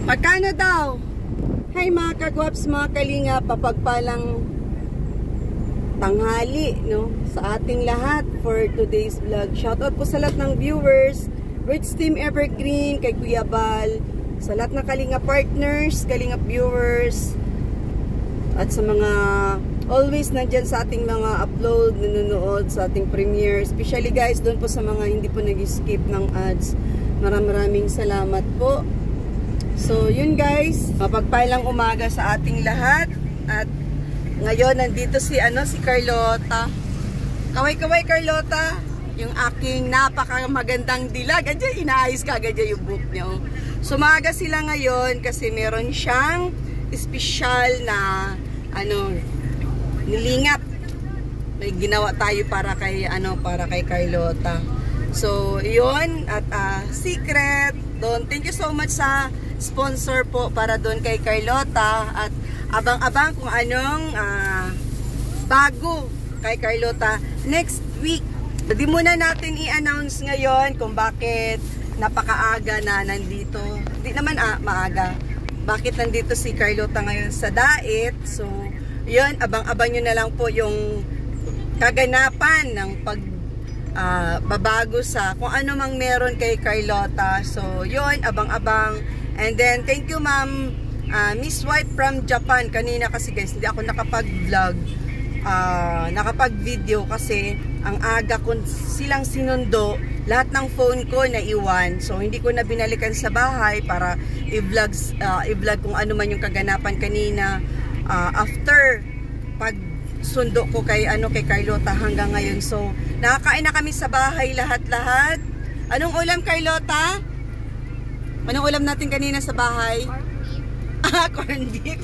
Magkano daw? Hi mga kagwaps, mga kalinga, papagpalang tanghali, no? Sa ating lahat for today's vlog. Shoutout po sa lahat ng viewers, Rich Team Evergreen, kay Kuya Bal, sa lahat ng Kalinga partners, Kalinga viewers, at sa mga always nandyan sa ating mga upload, nanonood sa ating premiere. Especially guys, doon po sa mga hindi po nag-skip ng ads. Maraming salamat po. So, yun guys, mapagpalang umaga sa ating lahat. At ngayon, nandito si Carlota. Kaway-kaway Carlota, yung aking napakamagandang dilag. Andiyan, inaayos ka agad yung book niyo. Sumaga sila ngayon kasi meron siyang special na, nilingat. May ginawa tayo para kay, Carlota. So, yun, at secret, doon. Thank you so much sa sponsor po para doon kay Carlota, at abang-abang kung anong bago kay Carlota next week. Hindi muna natin i-announce ngayon kung bakit napakaaga na nandito. Hindi naman maaga. Bakit nandito si Carlota ngayon sa Dait. So, yun, abang-abang nyo na lang po yung kaganapan ng babago sa kung ano mang meron kay Carlota. So, yun, abang-abang. And then, thank you ma'am, Miss White from Japan. Kanina kasi guys, hindi ako nakapag-vlog, nakapag-video kasi ang aga ko silang sinundo, lahat ng phone ko naiwan. So, hindi ko na binalikan sa bahay para i-vlog kung ano man yung kaganapan kanina. After pag-sundo ko kay Carlota hanggang ngayon. So, nakakain na kami sa bahay lahat-lahat. Anong ulam, Carlota? Anong ulam natin kanina sa bahay? Corned beef.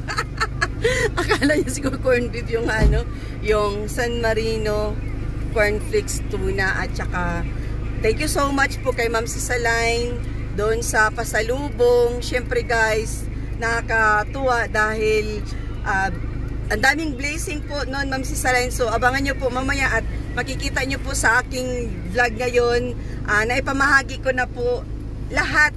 Akala niya siguro corned beef yung yung San Marino cornflakes tuna, at saka thank you so much po kay Ma'am Sisaline doon sa pasalubong. Syempre guys, nakakatuwa dahil ang daming blessing po noon Ma'am Sisaline. So abangan nyo po mamaya at makikita nyo po sa aking vlog ngayon na ipamahagi ko na po lahat.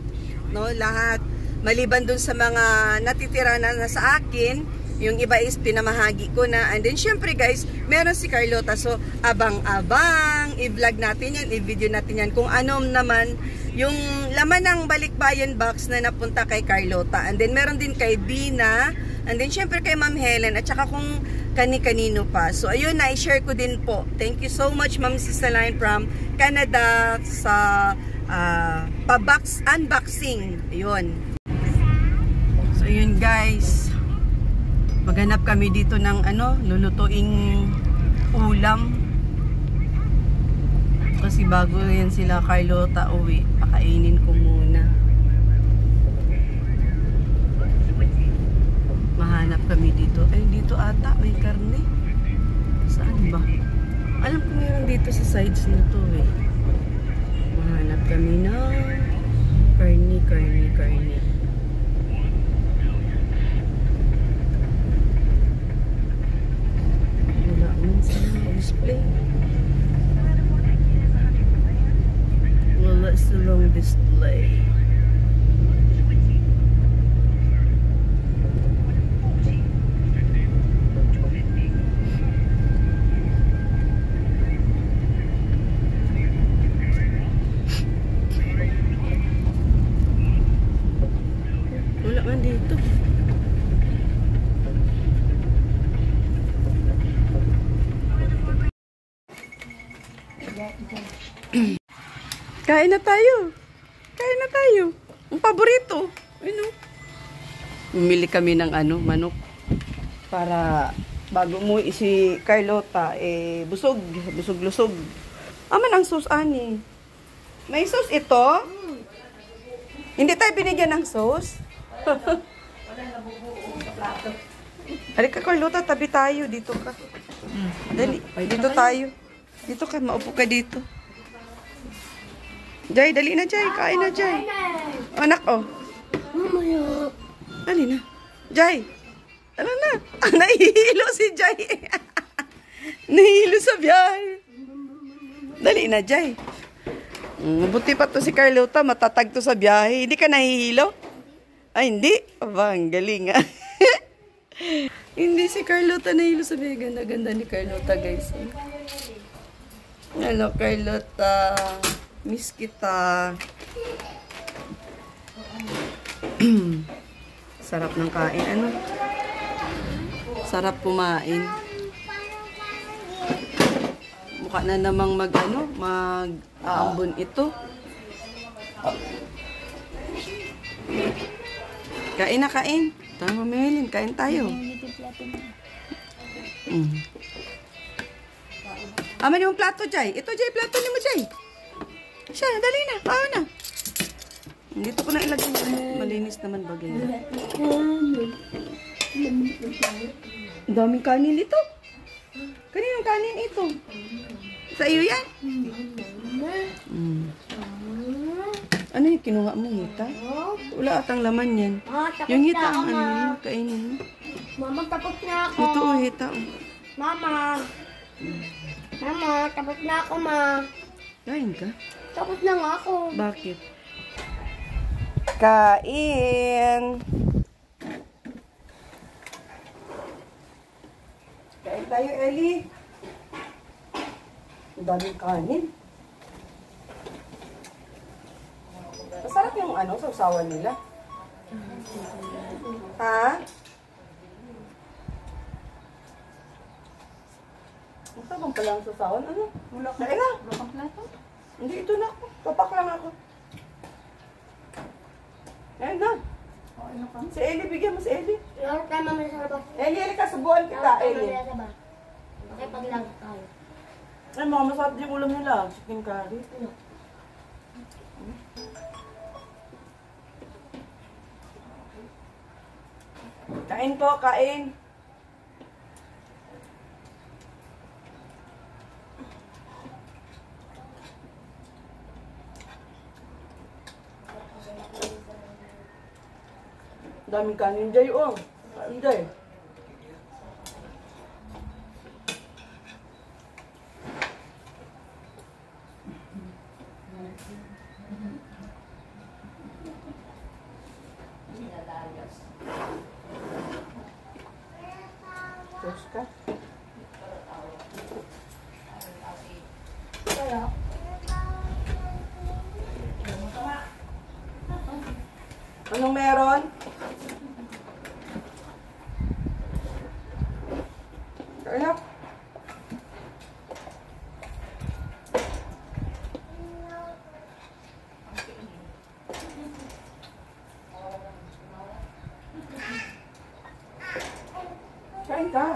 Lahat maliban dun sa mga natitira na sa akin, yung iba is pinamahagi ko na. And then syempre guys, meron si Carlota. So abang-abang, i-vlog natin yan, i-video natin yan kung ano naman yung laman ng balikbayan box na napunta kay Carlota. And then meron din kay Bina, and then syempre kay Ma'am Helen, at saka kung kani-kanino pa. So ayun, na-share ko din po. Thank you so much Ma'am Sisaline from Canada sa pa-box unboxing. Ayun. So yun guys, maghanap kami dito ng lulutuing ulam. Kasi bago yan sila Carlota uwi, pakainin ko muna. Mahanap kami dito. Ay, dito ata may karne. Saan ba? Alam ko meron dito sa sides na to eh. Mahanap kami na karne. Wala man sa display. Wala sa long display. Dito. Kain na tayo. Ang paborito. Umili kami ng manok para bago mo si Carlota busog-lusog. Aman ang sauce ani. May sauce ito? Hindi tayo binigyan ng sauce? Halika Carlota, tabi tayo. Dito ka. Dali, dito tayo. Dito ka, maupo ka dito. Jai, dali na Jai. Kain na Jai. Anak, Mamaya. Dali na. Jai. Ano na? Nahihilo si Jai. Nahihilo sa biyahe. Dali na Jai. Mabuti pa to si Carlota, matatag to sa biyahe. Hindi ka nahihilo? Ay, hindi. Aba, ang galing ah. Hindi si Carlota nahilo sa ganda-ganda ni Carlota, guys. Hello, Carlota. Miss kita. Sarap ng kain. Ano? Sarap kumain. Mukha na namang mag-aambon ito. Kain na, kain. Tama, Maylin. Kain tayo. Aman yung plato, Jay. Ito, Jay. Plato ni mo, Jay. Siya, dali na. Kao na. Dito ko na ilagay. Malinis naman bagay na. Ang daming kanin ito. Kaninong kanin ito? Sa iyo yan? Ano yung kinuha mo, hita? Wala atang laman yan. Yung hita ang ano, kainin mo. Mama, tapos na ako. Ito o, hita o. Mama. Mama, tapos na ako, ma. Kain ka? Tapos na nga ako. Bakit? Kain! Kain tayo, Ellie. Ang daming kanin. Masarap yung sausawan nila. Ha? Masarap pala ang sausawan. Ano? Kain na. Hindi, ito na ako. Papak lang ako. Ayan na. Si Ellie, bigyan mo si Ellie. Laro tayo mamaya sa labas. Ellie, kasubuan kita, Laro tayo Ellie. mamaya sa labas. Okay, paglag tayo. Ay, mga masarap yung ulam nila. Chicken curry. Kain po, kain. Daming kanin, Jay, oh. Kain, Jay. Terus ka? Anong meron? Kaya? Kain ka.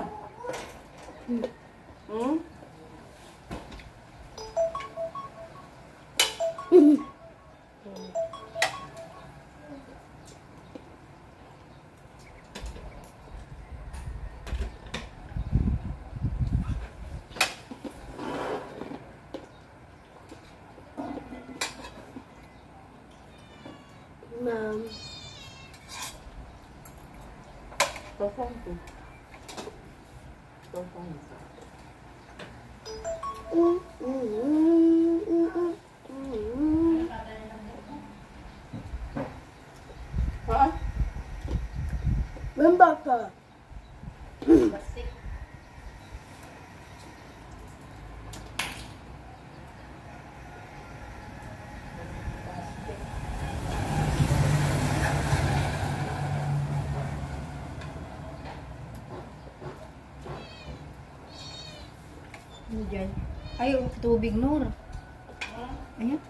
Ma'am. Tofong ko. Tofong. Ha? Bamba ka. Ano dyan? Ay, tubig, Nor. Ayan.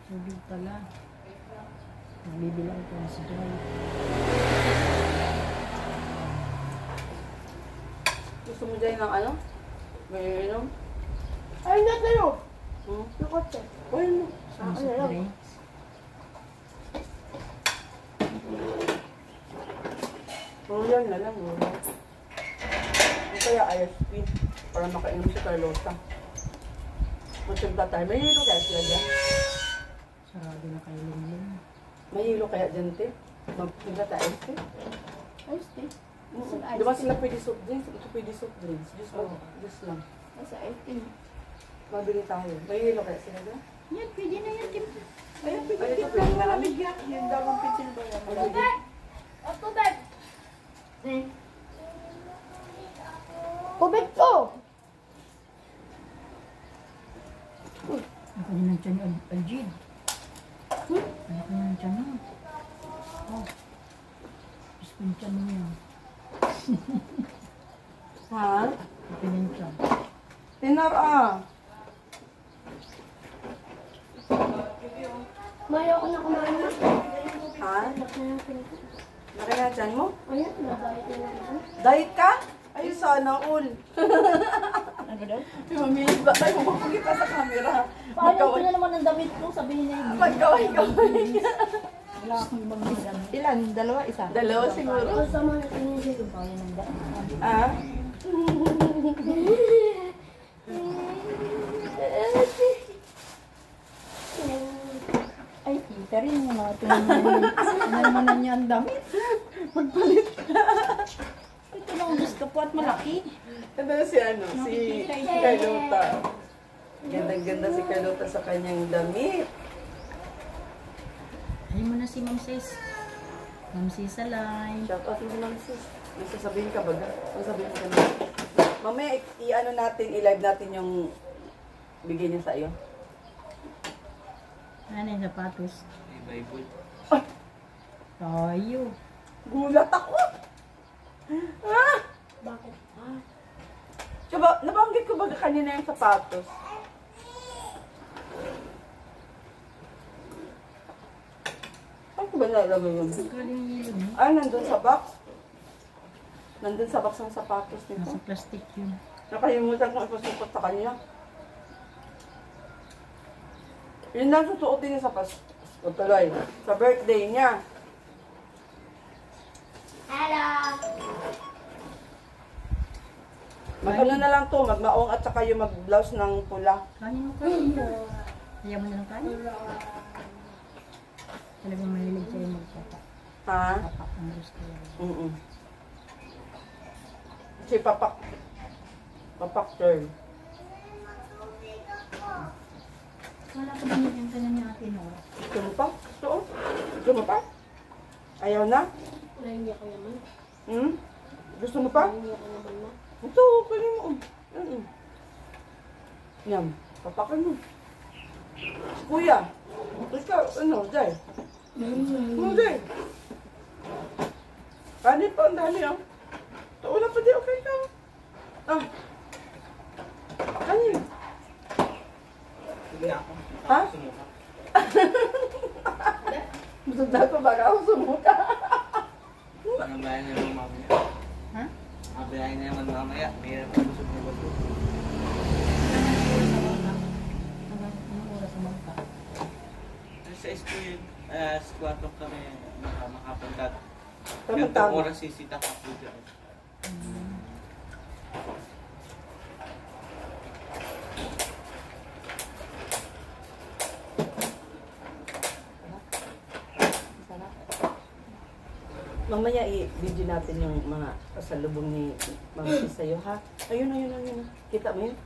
Tubig pala. Nabibilang ko na si Joy. Gusto mo dyan ng ano? May inom? Ay, na kayo. Hmm? Nakotse. Uy, no. Ang Ano lang? drinks. Royal na lang, Royal. O kaya ISP. Para makainom si Carlota. Magsimta tayo. May hilo kaya sila dyan? Sarado na kayo lumilin. May hilo kaya dyan, te? Magsimta tayo, ISP? Ay, stay. Di ba sila pwede soft drinks? Ito pwede soft drinks. Just lang. Ay, sa 18. Mabili tayo. May hilo kaya sila dyan? Yan, pwede na yan, Tim. Ay, Ay, ito pwede na lang. Yung dalawang pencil ko yan. Tubig! Tubig ko! Ako din ang tiyan ni Aljid. Ako din ang tiyan mo. Oh. Gusto ko yung tiyan mo niya. Ha? Ako din ang tiyan. Tinar ah. Mayo ko na kumain na. Ha? Anak na yung pinto. Nakaya dyan mo? Ayan, nabait na lang. Diet ka? Ay, sana all. Ano daw? Mamilit ba tayo makakita sa camera? Paano ko na naman ang damit ko? Sabihin na yun. Magkaway-kaway. Wala akong ibang mga damit. Ilan? Dalawa? Isa? Dalawa siguro. Ang sama na tinigil. Kaya ng damit. Ah? Ay, kita rin mo na. Tinamanan niya ang damit. Magpalit. Ito lang gusto ko at malaki. Ito si ano, si Carlota. Ganda-ganda si Carlota sa kanyang damit. Ayun mo na si Ma'am Sis. Ma'am Sis Alay. Shout out mo si Ma'am Sis. May sasabihin ka ba? May sasabihin ka na. Mamaya, i-ano natin, i-live natin yung bigay niya sa iyo. Ano yung sapatos? Bible. Tayo. Gulat ako! Ah! Bakit? Diba, nabanggit ko ba kanina yung sapatos? Ano ko ba nalagay yun? Galing yun. Ah, nandun sa box? Nandun sa box ng sapatos nito? Nasa plastic yun. Nakalimutan kong ipasupot sa kanya. Yun lang susuotin niya sa Pasko tuloy. Sa birthday niya. Hello! Mag-ano na lang to, magmaong at saka yung mag-blouse ng pula. Kanin mo, kanin mo. Ayaw mo na ng kanin? Talagang mahilig sa'yo magpapa. Ha? Papa ang gusto yan. Si Papak. Papak turn. Wala ka ba niyang ka na ni Ate Nora? Gusto mo pa? Gusto mo pa? Ayaw na? Naiiyak ko naman. Hmm? Gusto mo pa? Naiiyak ko naman na. Ito, kunin mo. Yan. Papakan mo. Kuya. Ikaw, ano, Jai? Ano, Jai? Kanin pa, ang dami, ah. Ito, wala pa di, okay ka. Ah. Kanin. Sige ako. Ha? Sumuka. Busog na ako, baka ako sumuka. Nabayan na naman mamaya. Ha? Nabayan na naman mamaya. Mayroon pa busog na busog. Anong oras naman ka? Sa school, squatok kami makapunta. Tama, Ganitong tama. oras sisita ka po dyan. Mamaya i-video natin yung mga pasalubong ni Ma'am Sis sa'yo, ha? Ayun, ayun, ayun. Kita mo yun?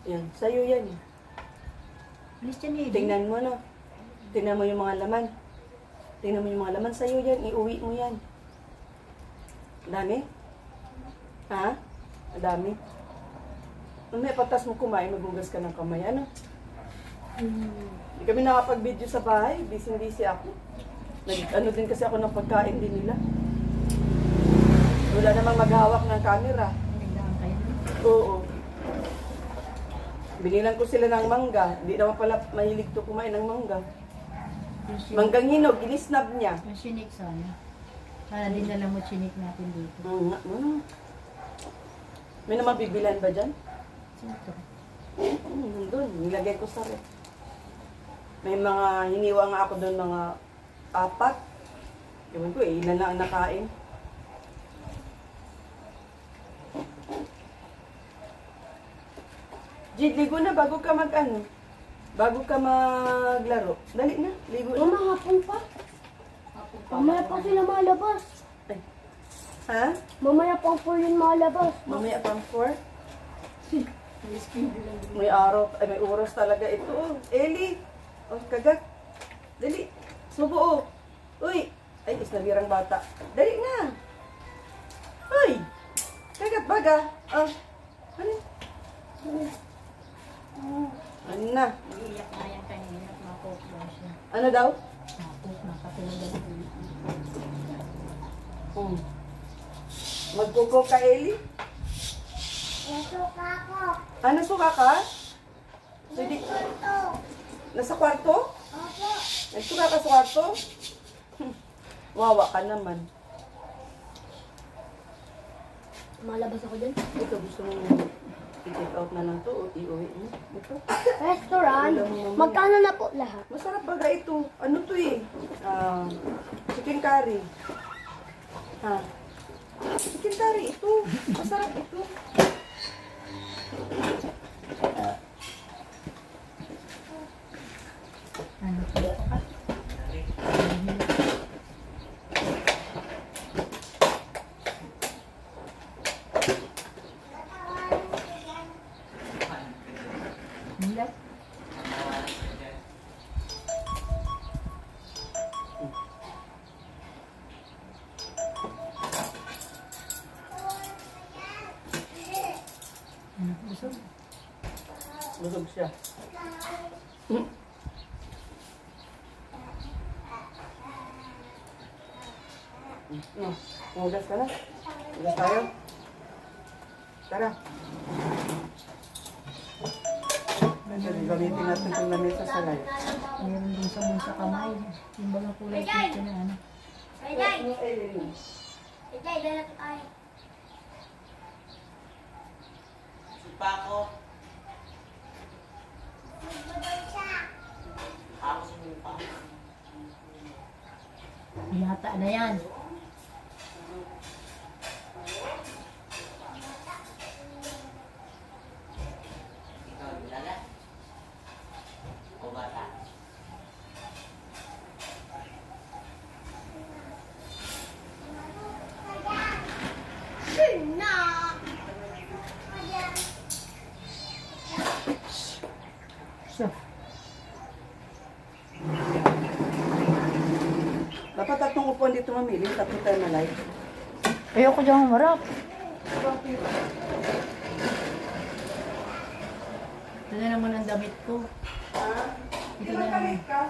Yan, sa'yo yan. Alis dyan eh. Tingnan mo na. Tingnan mo yung mga laman. Tingnan mo yung mga laman. Sa'yo yan, iuwi mo yan. Dami? Ha? Dami? Mamaya patas mo kumain, magugas ka ng kamay. Ano? Hindi kami nakapag-video sa bahay. Busy-busy ako. Ano din kasi ako ng pagkain din nila. Wala namang maghawak ng camera. Nagdaan kayo. Oo. Binilang ko sila ng mangga. Hindi naman pala mahilig to kumain ng mangga. Manggang hinog, ginisnab niya. Yung sinik sana. Sana din dala mo sinik natin dito. Ano? May naman bibilan ba dyan? Sito. Doon, nilagay ko sa ref. May mga, hiniwa nga ako doon mga 4. Ewan ko eh, ilan na ang nakain. Jid, ligo na bago ka mag-ano. Bago ka maglaro. Dali na, ligo na. Mama, hapon pa. Mamaya pa sila malabas. Ay. Ha? Mamaya pa po yun malabas. Mamaya pang 4? May araw, ay may oras talaga ito. Oh, Eli! Oh, kagat. Dali. Subo, oh. Uy! Ay, isnabirang bata. Dali na! Uy! Kagat baga. Oh. Ano? Ano na? Iiyak na yan kanina at mapoklo siya. Ano daw? Mapok na katulad ng Magkuko ka, Eli? Nasuka ko. Ano, suka ka? Pwede. Ito. Nasa kwarto? Opo. Nagsuka ka sa kwarto? Wawa ka naman. Malabas ako dyan. Ito, gusto mo i-take out na lang to o i-uwi mo? Ito. Restaurant. Wala mo mamaya. Magkano na po lahat? Masarap baga ito. Ano to eh? Chicken curry. Ha? Chicken curry ito. Masarap ito. ano po ka? Hindi. Ano, busog? Busog siya. No, umugas ka na. Umugas tayo. Tara. Gamitin natin itong lamesa sa live. Meron din sa kamay. Yung bagang kulay pito na ano. Ayday! Ayday, dala ko tayo. Supa ko. Ako sumupa. Binata na yan. Ikaw, dilala? O bata? Na! So, Dapat tatlong upuan dito mamili. Tatlo tayo na live. ayoko dyan humarap. Ito na naman ang damit ko. Ha? Ito na naman. ka?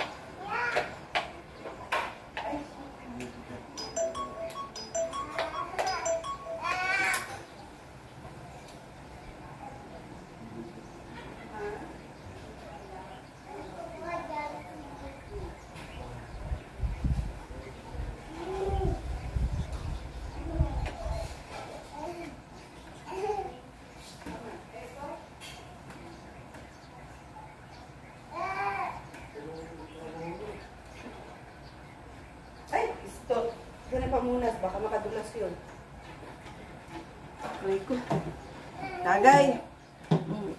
Ay, stop. Ganun pa muna. Baka makadulas yun. Ay ko. Tagay.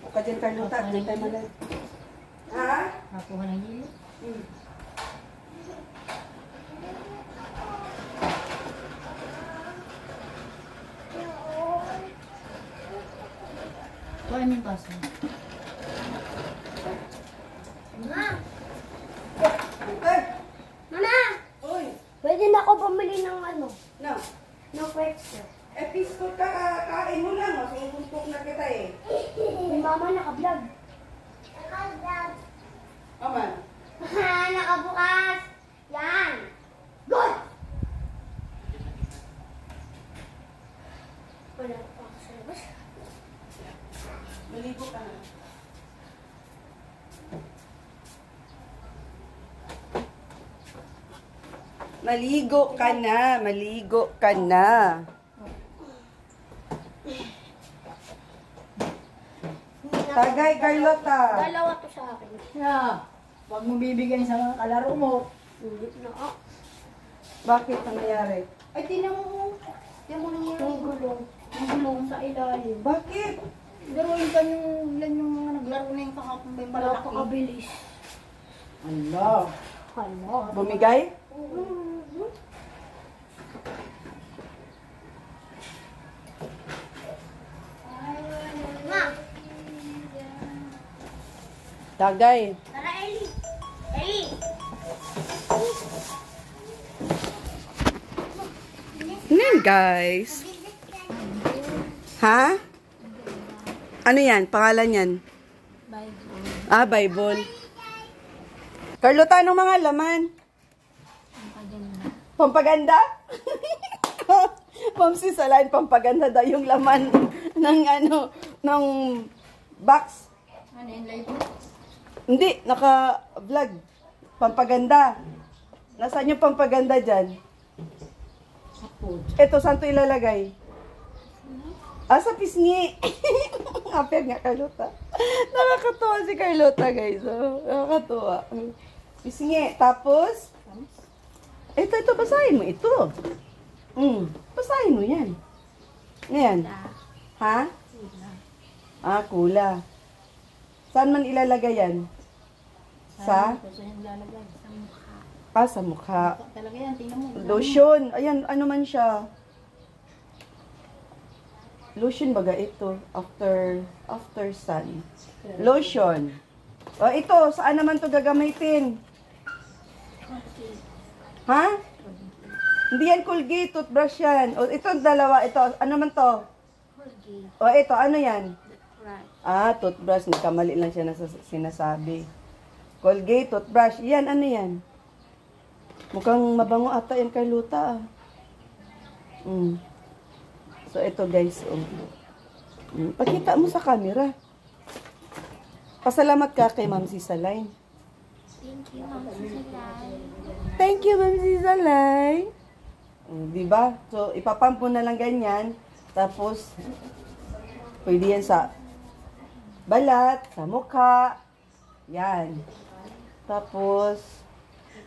O ka dyan, Carlota. Dyan tayo malay. Ha? Nakuha ng hilo. Kuha mo yung paso. Ma! Ay! Mama! Uy! Pwede na ako bumili ng ano? No. Ng pretzel. Eh, pisto ka. Kain mo lang. Masusuntok na kita eh. Si mama naka-vlog. Naka-vlog. Aman. Nakabukas. Yan. Good! Wala pa ako sa labas. Maligo ka na. Maligo ka na. Maligo ka na. Tagay, Carlota. Dalawa to sa akin. Yeah. Huwag mo bibigyan sa mga kalaro mo. Hindi na ako. Bakit ang nangyari? Ay, tinan mo. Tinan mo nangyari. Yung gulong. Yung gulong sa ilalim. Bakit? Laruin ka yan yung mga naglaro na yung kahapon ba yung malalaki. Napakabilis. Allah. Hala. Bumigay? Ma! Tagay. Tara, Ellie! Ellie! guys. Ha? Ano yan? Pangalan yan? Bible. Ah, Bible. Carlota, anong mga laman? Pampaganda? Ma'am si Salain, pampaganda daw yung laman ng ng box. Ano yung live? Hindi, naka-vlog. Pampaganda. Nasaan yung pampaganda dyan? Sa food. Ito, saan to ilalagay? Ah, sa pisngi. Aper nga, Carlota. Nakakatuwa si Carlota, guys. Oh, nakakatuwa. Pisngi. Tapos, ito, basahin mo. Ito. Basahin mo yan. Ngayon. Ha? Ah, kula. Saan man ilalagay yan? Sa? Sa yung lalagay. Sa mukha. Ah, sa mukha. Talaga yan, tingnan mo. Lotion. Ayan, ano man siya. Lotion baga ito. After sun. Lotion. O, ito. Saan naman to gagamitin? Ha? Hindi yan Colgate. Toothbrush yan. O, ito dalawa. Ito. Ano man to? O, ito. Ano yan? Ah, toothbrush. Nagkamali lang siya na sinasabi. Colgate, toothbrush. Yan, ano yan? Mukhang mabango ata yan, Carlota. So, ito guys. Pakita mo sa camera. Pasalamat ka kay Ma'am si Salain. Thank you, Ma'am Sisalay. Thank you, Ma'am si Salain. Diba? So, ipapump mo na lang ganyan. Tapos, pwede yan sa balat, sa mukha. Yan. Tapos,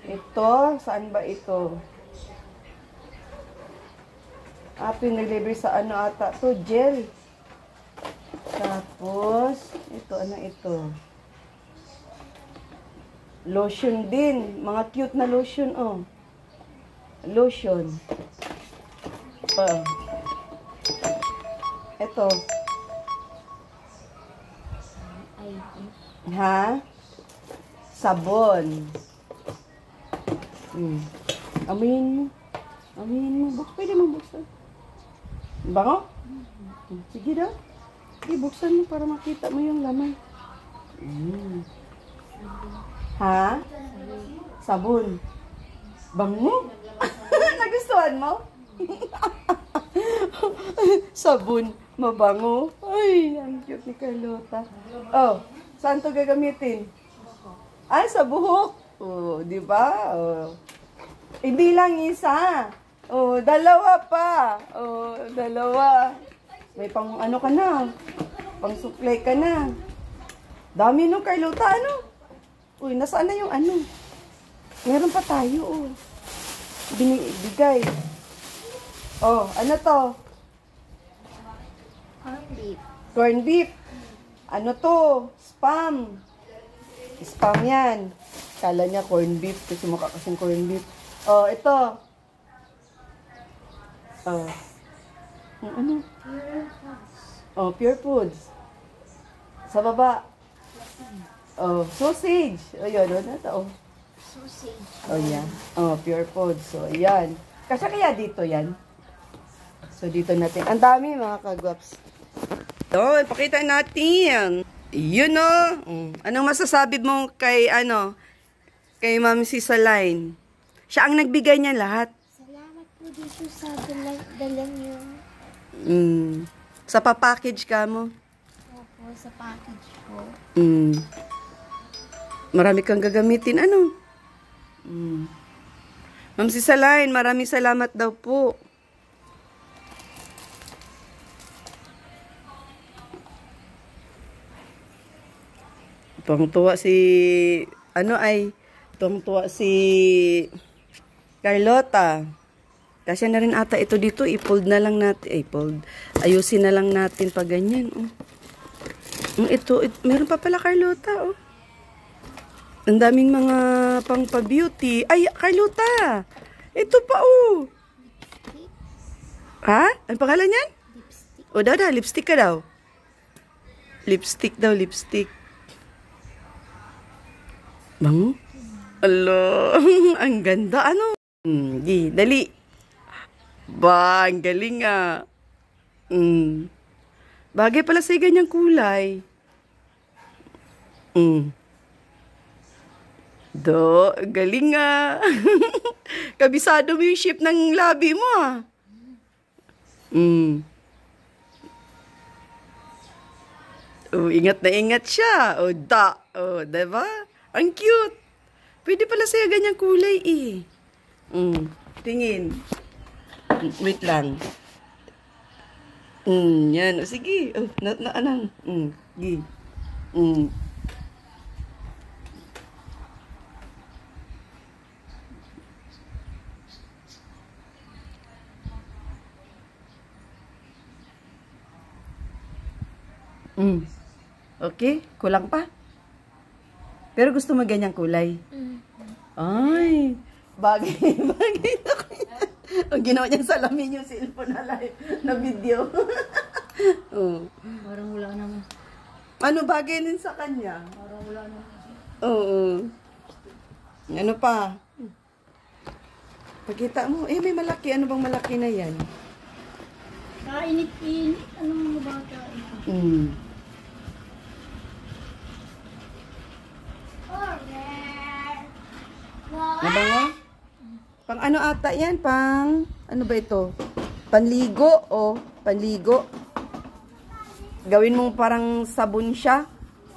ito, saan ba ito? Pinilibre sa ano ata to, gel. Tapos, ito, ano ito? Lotion din. Mga cute na lotion, oh. Lotion. Ito. Ha? Sabon. Amin mo. Amin mo. Pwede mo buksan. Bango? Sige daw. Buksan mo para makita mo yung laman. Ha? Sabon. Bango? Nagustuhan mo? Sabon. Mabango. Ay, ang cute ni Carlota. Oh, saan to gagamitin? Ay, sa buhok. Oh, di ba? Oh. Hindi lang isa. Oh, dalawa pa. Oh, dalawa. May pang ano ka na. Pang suklay ka na. Dami no, Carlota, ano? Uy, nasaan na yung ano? Meron pa tayo, oh. Bigay. Oh, ano to? Corned beef. Corned beef. Ano to? Spam. Spam yan. Kala niya corned beef kasi mukha kasing corned beef. Oh, ito. Oh. Ano? Oh, pure foods. Sa baba. Oh, sausage. Oh, yun. Ano ito? Oh. Sausage. Oh, yan. Oh, pure foods. So, yan. Kasi kaya dito yan. So, dito natin. Ang dami mga kagwaps. Doon, pakita natin. Yun o. Anong masasabi mo kay, kay Ma'am si Salain? Siya ang nagbigay niya lahat. Salamat po dito sa dala niyo. Sa papackage ka mo? Opo, sa package ko. Marami kang gagamitin. Ano? Ma'am si Salain, maraming salamat daw po. Tuwang-tuwa si tuwang-tuwa si Carlota. Kasi na rin ata ito dito, i-fold na lang natin, ayusin na lang natin pag ganyan. Ito, meron pa pala Carlota, oh. Ang daming mga pang-pa-beauty. Ay, Carlota! Ito pa, oh. Ha? Ang pangalan yan? Lipstick. O, daw, lipstick ka daw. Lipstick daw, lipstick. Bango? Alo, ang ganda. Ano? Di, dali. Ba, ang galing ah. Bagay pala sa ganyang kulay. Galing ah. Kabisado mo yung shape ng labi mo ah. Ingat na ingat siya. Diba? Ang cute. Pwede pala sa'yo ganyang kulay eh. Tingin. Wait lang. Yan. Sige. Anong? Sige. Okay, kulang pa. Pero gusto mo ganyang kulay? Ay, bagay na kanya. Ang ginawa niya salamin yung cellphone na live, na video. Parang wala naman. Ano bagay din sa kanya? Parang wala naman. Oo. Ano pa? Pagkita mo, may malaki. Ano bang malaki na yan? Kainit-init. Anong mga bata? Mabango? Pang ano ata yan? Pang, ano ba ito? Panligo o panligo? Gawin mong parang sabon siya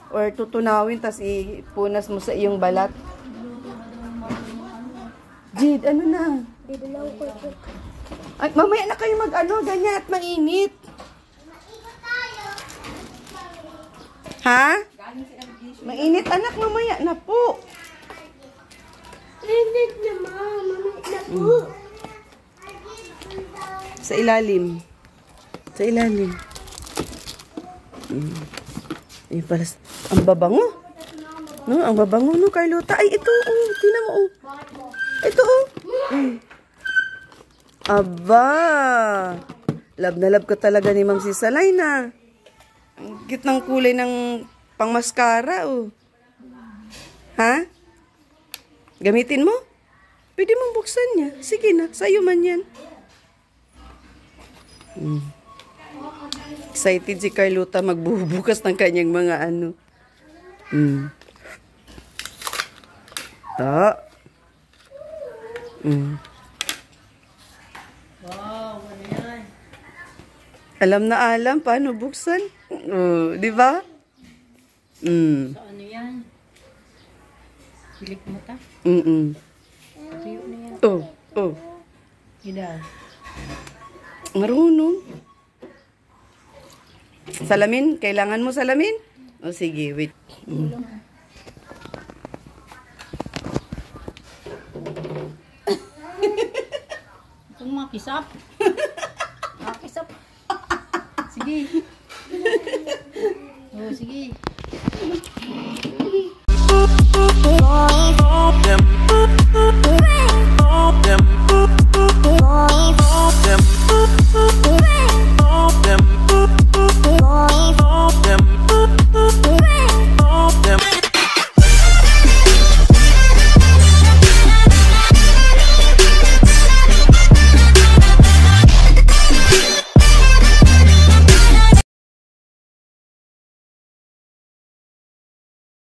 or tutunawin tas ipunas mo sa iyong balat. Jid, ano na? Didilaw ko ito. Ay, mamaya na kayo mag-ano, ganyan at mainit. Ha? Mainit anak, mamaya na po. Init na, mama. Na po. Sa ilalim. Sa ilalim. Pala, ang babango. No, ang babango no, Carlota. Ay, ito, tingnan mo, Ito, Aba. Love na love ko talaga ni Ma'am Sisalay na. Ang cute ng kulay ng pang-mascara, Ha? Gamitin mo? Pwede mong buksan niya. Sige na, sa'yo man yan. Excited si Carlota magbubukas ng kanyang mga ano. Wow, ano yan? Alam na alam paano buksan. Di ba? Sa ano yan? Pilik mo ta? Tuyo na yan. Gila. Marunong. Salamin? Kailangan mo salamin? Sige, wait. Itong makisap.